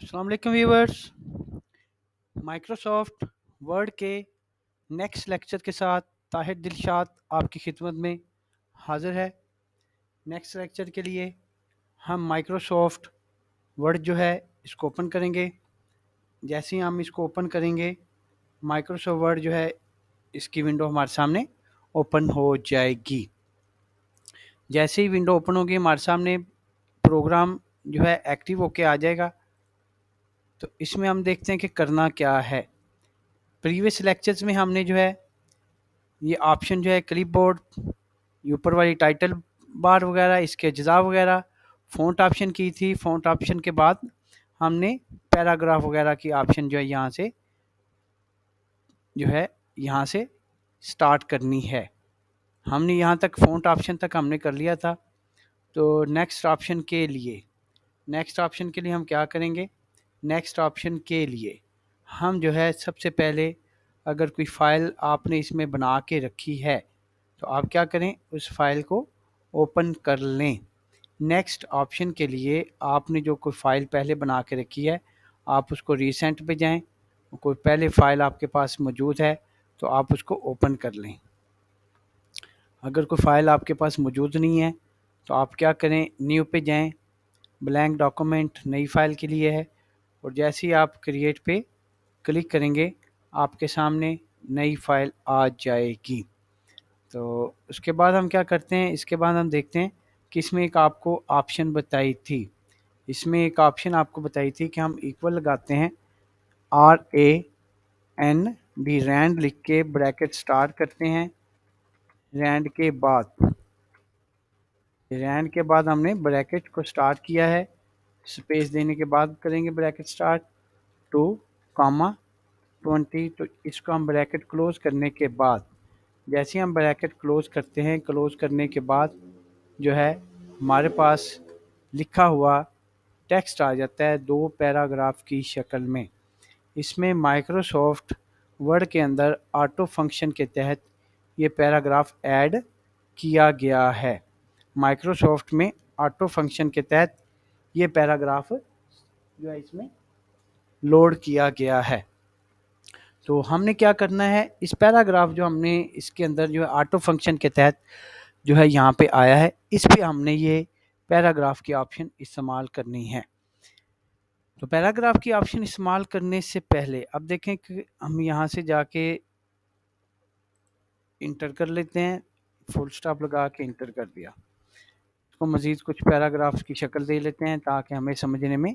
अस्सलाम वालेकुम viewers. Microsoft word के नेक्स्ट लेक्चर के साथ ताहिर दिलशाद आपकी खिदमत में हाजिर है। नेक्स्ट लेक्चर के लिए हम माइक्रोसॉफ्ट वर्ड जो है इसको ओपन करेंगे। जैसे ही हम इसको ओपन करेंगे माइक्रोसॉफ्ट वर्ड जो है इसकी विंडो हमारे सामने ओपन हो जाएगी। जैसे ही विंडो ओपन होगी हमारे सामने प्रोग्राम जो है एक्टिव होके आ जाएगा। तो इसमें हम देखते हैं कि करना क्या है। प्रीवियस लेक्चर्स में हमने जो है ये ऑप्शन जो है क्लिपबोर्ड, ये ऊपर वाली टाइटल बार वगैरह, इसके अज्जा वगैरह, फ़ॉन्ट ऑप्शन की थी। फ़ॉन्ट ऑप्शन के बाद हमने पैराग्राफ वगैरह की ऑप्शन जो है यहाँ से स्टार्ट करनी है। हमने यहाँ तक फ़ॉन्ट ऑप्शन तक हमने कर लिया था। तो नेक्स्ट ऑप्शन के लिए हम क्या करेंगे? नेक्स्ट ऑप्शन के लिए हम जो है सबसे पहले अगर कोई फ़ाइल आपने इसमें बना के रखी है तो आप क्या करें, उस फाइल को ओपन कर लें। नेक्स्ट ऑप्शन के लिए आपने जो कोई फ़ाइल पहले बना के रखी है आप उसको रीसेंट पे जाएं। कोई पहले फ़ाइल आपके पास मौजूद है तो आप उसको ओपन कर लें। अगर कोई फ़ाइल आपके पास मौजूद नहीं है तो आप क्या करें, न्यू पे जाएं। ब्लैंक डॉक्यूमेंट नई फ़ाइल के लिए है और जैसे ही आप क्रिएट पे क्लिक करेंगे आपके सामने नई फ़ाइल आ जाएगी। तो उसके बाद हम क्या करते हैं, इसके बाद हम देखते हैं कि इसमें एक आपको ऑप्शन बताई थी। इसमें एक ऑप्शन आपको बताई थी कि हम इक्वल लगाते हैं RAND, रैंड लिख के ब्रैकेट स्टार्ट करते हैं। रैंड के बाद हमने ब्रैकेट को स्टार्ट किया है। स्पेस देने के बाद करेंगे ब्रैकेट स्टार्ट 2, 20। तो इसको हम ब्रैकेट क्लोज करने के बाद जैसे ही हम ब्रैकेट क्लोज करते हैं, क्लोज करने के बाद जो है हमारे पास लिखा हुआ टेक्स्ट आ जाता है 2 पैराग्राफ की शक्ल में। इसमें माइक्रोसॉफ्ट वर्ड के अंदर ऑटो फंक्शन के तहत ये पैराग्राफ ऐड किया गया है। माइक्रोसॉफ्ट में ऑटो फंक्शन के तहत ये पैराग्राफ जो है इसमें लोड किया गया है। तो हमने क्या करना है, इस पैराग्राफ जो हमने इसके अंदर जो है ऑटो फंक्शन के तहत जो है यहाँ पे आया है, इस पे हमने ये पैराग्राफ की ऑप्शन इस्तेमाल करनी है। तो पैराग्राफ की ऑप्शन इस्तेमाल करने से पहले अब देखें कि हम यहाँ से जाके इंटर कर लेते हैं। फुल स्टॉप लगा के इंटर कर दिया। इसको मज़ीद कुछ पैराग्राफ्स की शक्ल दे लेते हैं ताकि हमें समझने में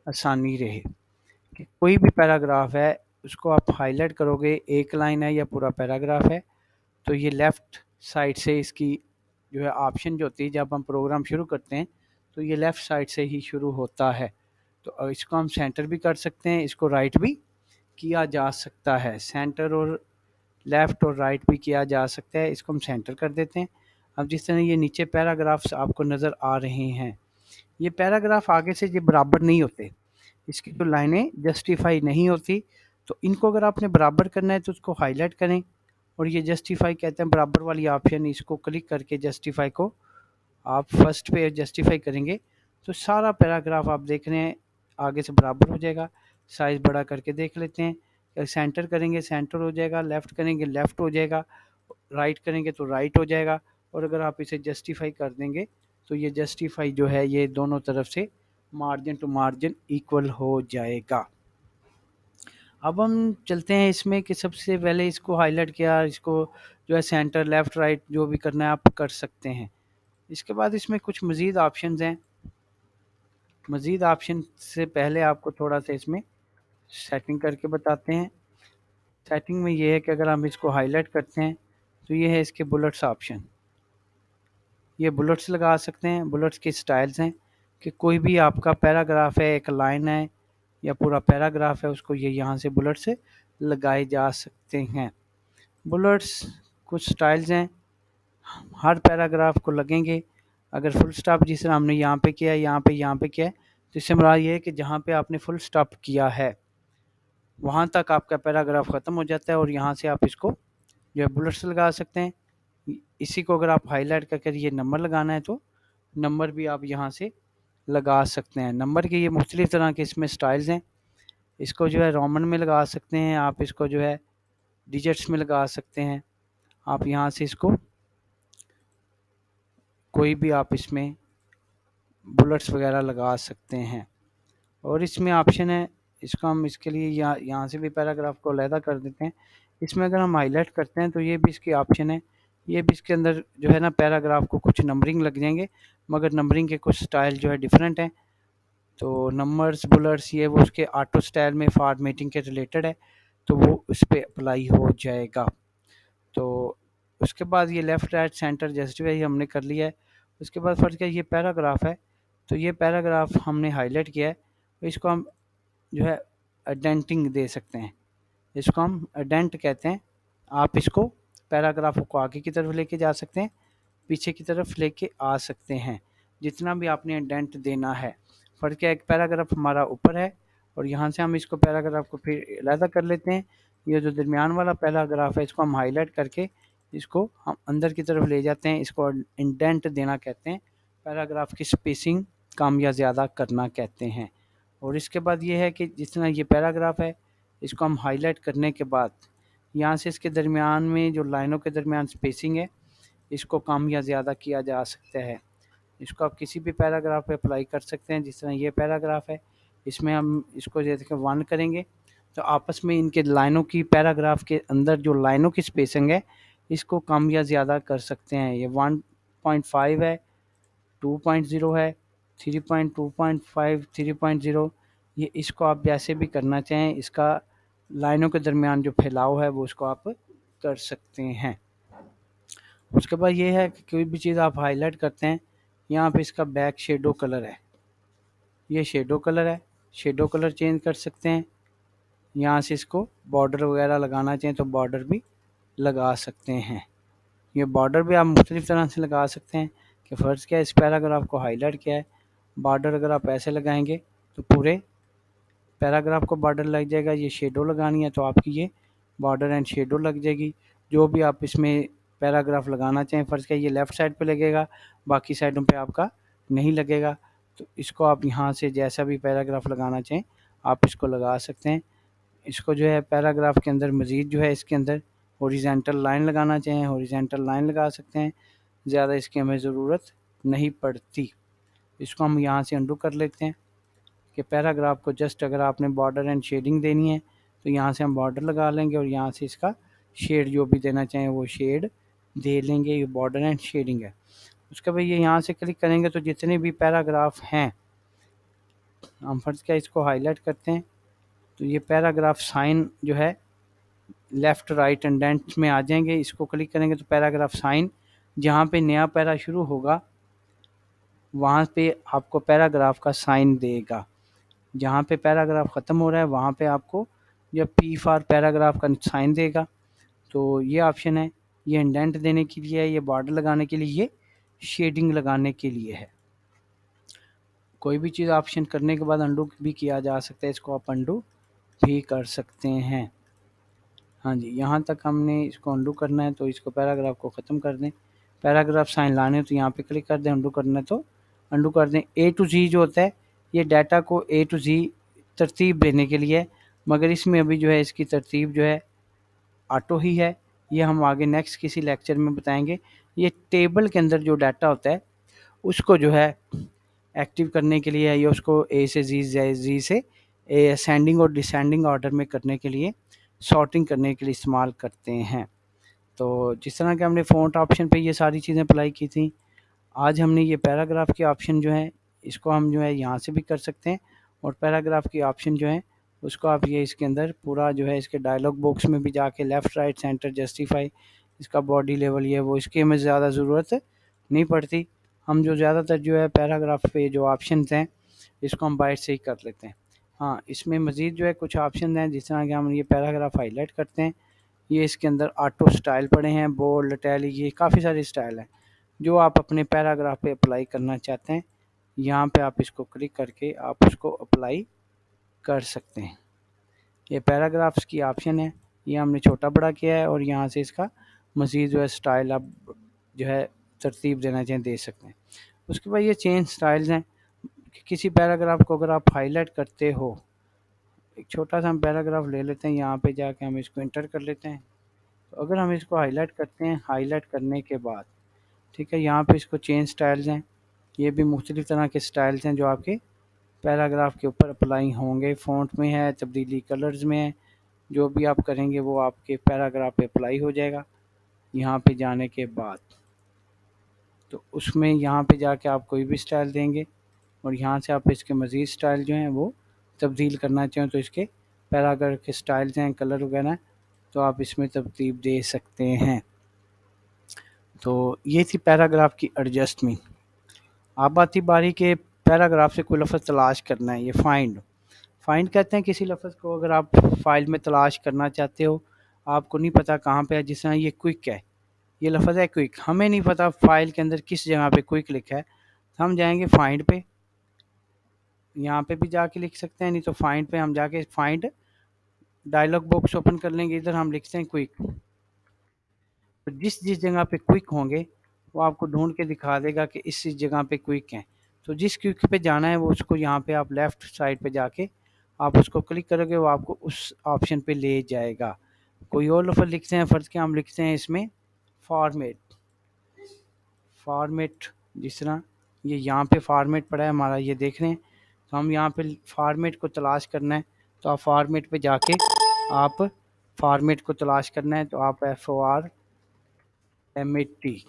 आसानी रहे। कि कोई भी पैराग्राफ है उसको आप हाईलाइट करोगे, एक लाइन है या पूरा पैराग्राफ है, तो ये लेफ़्ट साइड से इसकी जो है ऑप्शन जो होती है, जब हम प्रोग्राम शुरू करते हैं तो ये लेफ़्ट साइड से ही शुरू होता है। तो इसको हम सेंटर भी कर सकते हैं, इसको राइट भी किया जा सकता है। सेंटर और लेफ़्ट और राइट भी किया जा सकता है। इसको हम सेंटर कर देते हैं। अब जिस तरह ये नीचे पैराग्राफ्स आपको नज़र आ रहे हैं, ये पैराग्राफ आगे से ये बराबर नहीं होते, इसकी जो लाइनें जस्टिफाई नहीं होती। तो इनको अगर आपने बराबर करना है तो उसको हाईलाइट करें और ये जस्टिफाई कहते हैं बराबर वाली ऑप्शन, इसको क्लिक करके जस्टिफाई को आप फर्स्ट पे जस्टिफाई करेंगे तो सारा पैराग्राफ आप देख रहे हैं आगे से बराबर हो जाएगा। साइज़ बड़ा करके देख लेते हैं। सेंटर करेंगे सेंटर हो जाएगा, लेफ़्ट करेंगे लेफ़्ट हो जाएगा, राइट करेंगे तो राइट हो जाएगा। और अगर आप इसे जस्टिफाई कर देंगे तो ये जस्टिफाई जो है ये दोनों तरफ से मार्जिन टू मार्जिन इक्वल हो जाएगा। अब हम चलते हैं इसमें कि सबसे पहले इसको हाईलाइट किया, इसको जो है सेंटर लेफ़्ट राइट जो भी करना है आप कर सकते हैं। इसके बाद इसमें कुछ मज़ीद ऑप्शंस हैं। मज़ीद ऑप्शन से पहले आपको थोड़ा सा इसमें सेटिंग करके बताते हैं। सेटिंग में ये है कि अगर हम इसको हाईलाइट करते हैं तो ये है इसके बुलेट्स ऑप्शन। ये बुलेट्स लगा सकते हैं। बुलेट्स के स्टाइल्स हैं कि कोई भी आपका पैराग्राफ है, एक लाइन है या पूरा पैराग्राफ है, उसको ये यहाँ से बुलेट से लगाए जा सकते हैं। बुलेट्स कुछ स्टाइल्स हैं, हर पैराग्राफ को लगेंगे। अगर फुल स्टॉप जिस तरह हमने यहाँ पे किया है, यहाँ पे किया है, तो इससे मुराद ये है कि जहाँ पे आपने फुल स्टॉप किया है वहाँ तक आपका पैराग्राफ ख़त्म हो जाता है और यहाँ से आप इसको जो है बुलेट्स लगा सकते हैं। इसी को अगर आप हाईलाइट करके ये नंबर लगाना है तो नंबर भी आप यहाँ से लगा सकते हैं। नंबर के ये मुख्तलिफ़ तरह के इसमें स्टाइल्स हैं। इसको जो है रोमन में लगा सकते हैं आप, इसको जो है डिजिट्स में लगा सकते हैं आप। यहाँ से इसको कोई भी आप इसमें बुलेट्स वगैरह लगा सकते हैं। और इसमें ऑप्शन है, इसको हम इसके लिए यहाँ से भी पैराग्राफ को अलहदा कर देते हैं। इसमें अगर हम हाईलाइट करते हैं तो ये भी इसकी ऑप्शन है। ये भी इसके अंदर जो है ना पैराग्राफ को कुछ नंबरिंग लग जाएंगे, मगर नंबरिंग के कुछ स्टाइल जो है डिफरेंट हैं। तो नंबर्स बुलेट्स ये वो उसके ऑटो स्टाइल में फॉर्मेटिंग के रिलेटेड है, तो वो उस पर अप्लाई हो जाएगा। तो उसके बाद ये लेफ़्ट राइट सेंटर जस्टिफाई हमने कर लिया है। उसके बाद फर्ज क्या, ये पैराग्राफ है, तो ये पैराग्राफ हमने हाईलाइट किया है, तो इसको हम जो है एडेंटिंग दे सकते हैं। इसको हम एडेंट कहते हैं। आप इसको पैराग्राफ को आगे की तरफ लेके जा सकते हैं, पीछे की तरफ लेके आ सकते हैं, जितना भी आपने एडेंट देना है। फर्क क्या है, एक पैराग्राफ हमारा ऊपर है और यहाँ से हम इसको पैराग्राफ को फिर अलहदा कर लेते हैं। ये जो दरमियान वाला पैराग्राफ है इसको हम हाईलाइट करके इसको हम अंदर की तरफ ले जाते हैं। इसको इंडेंट देना कहते हैं, पैराग्राफ की स्पेसिंग कम या ज़्यादा करना कहते हैं। और इसके बाद ये है कि जितना ये पैराग्राफ है इसको हम हाईलाइट करने के बाद यहाँ से इसके दरमियान में जो लाइनों के दरमियान स्पेसिंग है इसको कम या ज़्यादा किया जा सकता है। इसको आप किसी भी पैराग्राफ पे अप्लाई कर सकते हैं। जिस तरह ये पैराग्राफ है, इसमें हम इसको जैसे 1 करेंगे तो आपस में इनके लाइनों की, पैराग्राफ के अंदर जो लाइनों की स्पेसिंग है इसको कम या ज़्यादा कर सकते हैं। ये 1.5 है, 2.0 है, 3.2.5, 3.0, ये इसको आप जैसे भी करना चाहें, इसका लाइनों के दरमियान जो फैलाव है वो उसको आप कर सकते हैं। उसके बाद ये है कि कोई भी चीज़ आप हाईलाइट करते हैं, यहाँ पे इसका बैक शेडो कलर है, ये शेडो कलर है, शेडो कलर चेंज कर सकते हैं। यहाँ से इसको बॉर्डर वगैरह लगाना चाहें तो बॉर्डर भी लगा सकते हैं। ये बॉर्डर भी आप मुख्तलिफ़ तरह से लगा सकते हैं कि फ़र्ज़ क्या है, इस पैराग्राफ को हाईलाइट किया है, बॉर्डर अगर आप ऐसे लगाएंगे तो पूरे पैराग्राफ को बॉर्डर लग जाएगा। ये शेडो लगानी है तो आपकी ये बॉर्डर एंड शेडो लग जाएगी। जो भी आप इसमें पैराग्राफ लगाना चाहें, फ़र्ज़ क्या ये लेफ़्ट साइड पे लगेगा, बाकी साइडों पे आपका नहीं लगेगा। तो इसको आप यहाँ से जैसा भी पैराग्राफ लगाना चाहें आप इसको लगा सकते हैं। इसको जो है पैराग्राफ के अंदर मज़ीद जो है इसके अंदर हॉरिजॉन्टल लाइन लगाना चाहें हॉरिजॉन्टल लाइन लगा सकते हैं, ज़्यादा इसकी हमें ज़रूरत नहीं पड़ती। इसको हम यहाँ से अंडू कर लेते हैं कि पैराग्राफ को जस्ट अगर आपने बॉर्डर एंड शेडिंग देनी है तो यहाँ से हम बॉर्डर लगा लेंगे और यहाँ से इसका शेड जो भी देना चाहें वो शेड दे लेंगे। ये बॉर्डर एंड शेडिंग है। उसके बाद ये यहाँ से क्लिक करेंगे तो जितने भी पैराग्राफ हैं हम फर्ज़ क्या इसको हाईलाइट करते हैं, तो ये पैराग्राफ साइन जो है लेफ़्ट राइट इंडेंट में आ जाएंगे। इसको क्लिक करेंगे तो पैराग्राफ साइन, जहाँ पे नया पैरा शुरू होगा वहाँ पे आपको पैराग्राफ का साइन देगा। जहाँ पे पैराग्राफ ख़त्म हो रहा है वहाँ पे आपको जब पी फॉर पैराग्राफ का साइन देगा। तो ये ऑप्शन है, ये इंडेंट देने के लिए है, ये बॉर्डर लगाने के लिए, ये शेडिंग लगाने के लिए है। कोई भी चीज़ ऑप्शन करने के बाद अंडू भी किया जा सकता है, इसको आप अंडू भी कर सकते हैं। हाँ जी, यहाँ तक हमने इसको अंडू करना है तो इसको पैराग्राफ को ख़त्म कर दें। पैराग्राफ साइन लाने तो यहाँ पे क्लिक कर दें, अंडू करना है तो अंडू कर दें। ए टू जी जो होता है ये डाटा को ए टू जी तरतीब देने के लिए है, मगर इसमें अभी जो है इसकी तरतीब जो है ऑटो ही है। ये हम आगे नेक्स्ट किसी लेक्चर में बताएंगे। ये टेबल के अंदर जो डाटा होता है उसको जो है एक्टिव करने के लिए या उसको ए से जी से असेंडिंग और डिसेंडिंग ऑर्डर में करने के लिए, सॉर्टिंग करने के लिए इस्तेमाल करते हैं। तो जिस तरह के हमने फ़ॉन्ट ऑप्शन पे ये सारी चीज़ें अप्लाई की थी, आज हमने ये पैराग्राफ के ऑप्शन जो हैं इसको हम जो है यहाँ से भी कर सकते हैं। और पैराग्राफ की ऑप्शन जो है उसको आप ये इसके अंदर पूरा जो है इसके डायलॉग बॉक्स में भी जाके लेफ़्ट राइट सेंटर जस्टिफाई, इसका बॉडी लेवल ये वो, इसकी हमें ज़्यादा ज़रूरत नहीं पड़ती। हम जो ज़्यादातर जो है पैराग्राफ पे जो ऑप्शन हैं इसको हम बाइट से ही कर लेते हैं। हाँ, इसमें मज़ीद जो है कुछ ऑप्शन हैं, जिस तरह के हम ये पैराग्राफ हाईलाइट करते हैं, ये इसके अंदर ऑटो स्टाइल पड़े हैं, बोल्ड, इटैलिक, ये काफ़ी सारे स्टाइल हैं जो आप अपने पैराग्राफ पे अप्लाई करना चाहते हैं। यहाँ पे आप इसको क्लिक करके आप उसको अप्लाई कर सकते हैं। ये पैराग्राफ्स की ऑप्शन है, ये हमने छोटा बड़ा किया है और यहाँ से इसका मज़ीद जो है स्टाइल आप जो है तरतीब देना चाहें दे सकते हैं। उसके बाद ये चेंज स्टाइल्स हैं, कि किसी पैराग्राफ को अगर आप हाईलाइट करते हो, एक छोटा सा हम पैराग्राफ ले लेते हैं, यहाँ पे जाके हम इसको इंटर कर लेते हैं। तो अगर हम इसको हाईलाइट करते हैं, हाईलाइट करने के बाद ठीक है, यहाँ पे इसको चेंज स्टाइल्स हैं, ये भी मुख्तलिफ तरह के स्टाइल्स हैं जो आपके पैराग्राफ के ऊपर अप्लाई होंगे। फ़ॉन्ट में है, तब्दीली कलर्स में है, जो भी आप करेंगे वो आपके पैराग्राफ पे अप्लाई हो जाएगा। यहाँ पे जाने के बाद तो उसमें यहाँ पे जाके आप कोई भी स्टाइल देंगे और यहाँ से आप इसके मज़ीद स्टाइल जो हैं वो तब्दील करना चाहें तो इसके पैराग्राफ के स्टाइल्स हैं, कलर वगैरह, तो आप इसमें तब्दील दे सकते हैं। तो ये थी पैराग्राफ की एडजस्टमेंट। अब आती बारी के पैराग्राफ से कोई लफ्ज़ तलाश करना है, ये फाइंड। फाइंड कहते हैं किसी लफ्ज़ को अगर आप फाइल में तलाश करना चाहते हो, आपको नहीं पता कहाँ पे है, जिस तरह ये क्विक है, ये लफ्ज़ है क्विक, हमें नहीं पता फाइल के अंदर किस जगह पे क्विक लिखा है, हम जाएंगे फाइंड पे, यहाँ पे भी जाके लिख सकते हैं, नहीं तो फाइंड पे हम जाके फाइंड डायलॉग बॉक्स ओपन कर लेंगे, इधर हम लिखते हैं क्विक। तो जिस जिस जगह पे क्विक होंगे वो आपको ढूंढ के दिखा देगा कि इस जगह पे क्विक हैं। तो जिस क्विक पे जाना है वो उसको यहाँ पे आप लेफ़्ट साइड पे जाके आप उसको क्लिक करोगे, वो आपको उस ऑप्शन पे ले जाएगा। कोई और लफ्ज़ लिखते हैं, फ़र्ज़ के हम लिखते हैं इसमें फॉर्मेट, फॉर्मेट जिस तरह ये यहाँ पे फॉर्मेट पड़ा है हमारा, ये देख रहे हैं, तो हम यहाँ पे फॉर्मेट को तलाश करना है, तो आप फॉर्मेट पे जाके आप फॉर्मेट को तलाश करना है, तो आप FORMAT,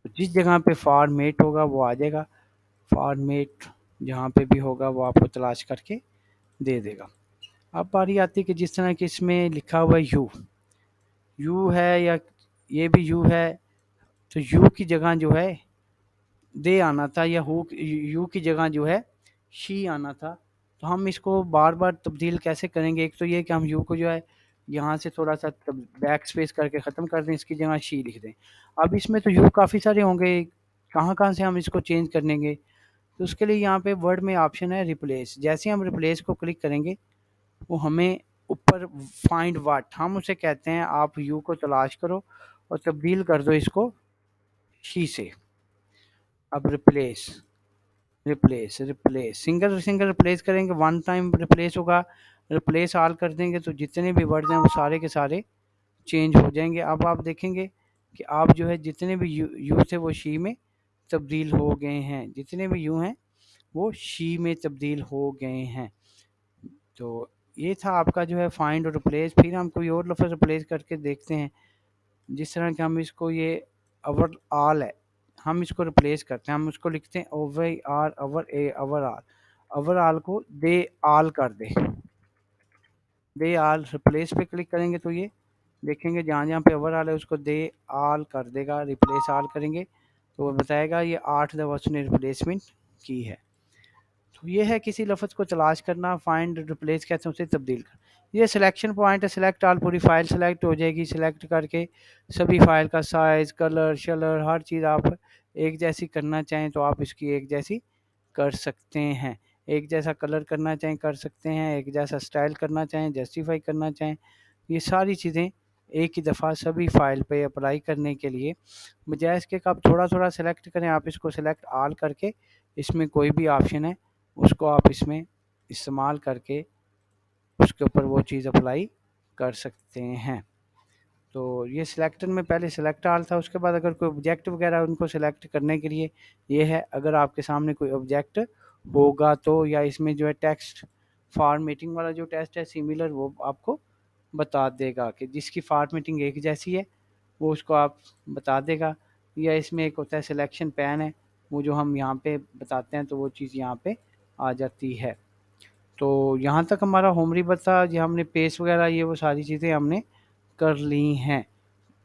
तो जिस जगह पे फॉर्मेट होगा वो आ जाएगा, फॉर्मेट जहाँ पे भी होगा वो आपको तलाश करके दे देगा। अब बारी आती है कि जिस तरह कि इसमें लिखा हुआ है यू है या ये भी यू है, तो यू की जगह जो है दे आना था, या यू की जगह जो है शी आना था। तो हम इसको बार बार तब्दील कैसे करेंगे, एक तो ये कि हम यू को जो है यहाँ से थोड़ा सा बैक स्पेस करके ख़त्म कर दें, इसकी जगह शी लिख दें। अब इसमें तो यू काफ़ी सारे होंगे, कहाँ कहाँ से हम इसको चेंज कर लेंगे, तो उसके लिए यहाँ पे वर्ड में ऑप्शन है रिप्लेस। जैसे हम रिप्लेस को क्लिक करेंगे वो हमें ऊपर फाइंड व्हाट, हम उसे कहते हैं आप यू को तलाश करो और तब्दील कर दो इसको शी से। अब replace replace replace single single replace करेंगे, वन टाइम रिप्लेस होगा, रिप्लेस ऑल कर देंगे तो जितने भी वर्ड्स हैं वो सारे के सारे चेंज हो जाएंगे। अब आप देखेंगे कि आप जो है जितने भी यू थे वो शी में तब्दील हो गए हैं, जितने भी यू हैं वो शी में तब्दील हो गए हैं। तो ये था आपका जो है फाइंड और रिप्लेस। फिर हम कोई और लफ्ज़ रिप्लेस करके देखते हैं, जिस तरह कि हम इसको ये अवर आल है, हम इसको रिप्लेस करते हैं, हम उसको लिखते हैं ओवर आर अवर ए अवर आल, अवर आल को दे आल कर दे आल, रिप्लेस पे क्लिक करेंगे तो ये देखेंगे जहाँ जहाँ पे अवर आल है उसको दे आल कर देगा, रिप्लेस आल करेंगे तो वो बताएगा ये 8 दफ़ा उसने रिप्लेसमेंट की है। तो ये है किसी लफ्ज़ को तलाश करना, फाइंड रिप्लेस कहते हैं उसे तब्दील कर। ये सिलेक्शन पॉइंट है, सिलेक्ट ऑल, पूरी फ़ाइल सेलेक्ट हो जाएगी, सिलेक्ट करके सभी फ़ाइल का साइज़, कलर, शलर हर चीज़ आप एक जैसी करना चाहें तो आप इसकी एक जैसी कर सकते हैं, एक जैसा कलर करना चाहें कर सकते हैं, एक जैसा स्टाइल करना चाहें, जस्टिफाई करना चाहें, ये सारी चीज़ें एक ही दफ़ा सभी फ़ाइल पे अप्लाई करने के लिए बजाय इसके कि आप थोड़ा थोड़ा सेलेक्ट करें, आप इसको सेलेक्ट ऑल करके इसमें कोई भी ऑप्शन है उसको आप इसमें इस्तेमाल करके उसके ऊपर वो चीज़ अप्लाई कर सकते हैं। तो ये सिलेक्टर में पहले सेलेक्ट ऑल था, उसके बाद अगर कोई ऑब्जेक्ट वगैरह उनको सेलेक्ट करने के लिए ये है, अगर आपके सामने कोई ऑब्जेक्ट होगा तो, या इसमें जो है टेक्स्ट फॉर्मेटिंग वाला जो टेस्ट है सिमिलर, वो आपको बता देगा कि जिसकी फॉर्मेटिंग एक जैसी है वो उसको आप बता देगा। या इसमें एक होता है सिलेक्शन पैन है, वो जो हम यहाँ पे बताते हैं तो वो चीज़ यहाँ पे आ जाती है। तो यहाँ तक हमारा होमरी था, ये हमने पेस्ट वगैरह ये वो सारी चीज़ें हमने कर ली हैं,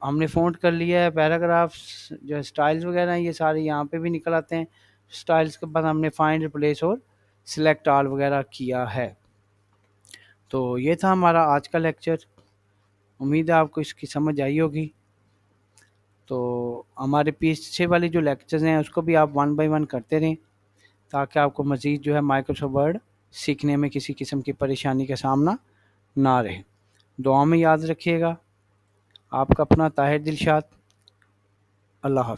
हमने फ़ॉन्ट कर लिया है, पैराग्राफ्स जो स्टाइल्स वगैरह हैं ये सारे यहाँ पे भी निकल आते हैं। स्टाइल्स के बाद हमने फाइंड रिप्लेस और सिलेक्ट ऑल वगैरह किया है। तो ये था हमारा आज का लेक्चर, उम्मीद है आपको इसकी समझ आई होगी। तो हमारे पीछे वाली जो लेक्चर्स हैं उसको भी आप 1 बाय 1 करते रहें ताकि आपको मज़ीद जो है माइक्रोसॉफ्ट वर्ड सीखने में किसी किस्म की परेशानी का सामना ना रहे। दुआ में याद रखिएगा। आपका अपना ताहिर दिलशाद। अल्लाह हाफ़िज़।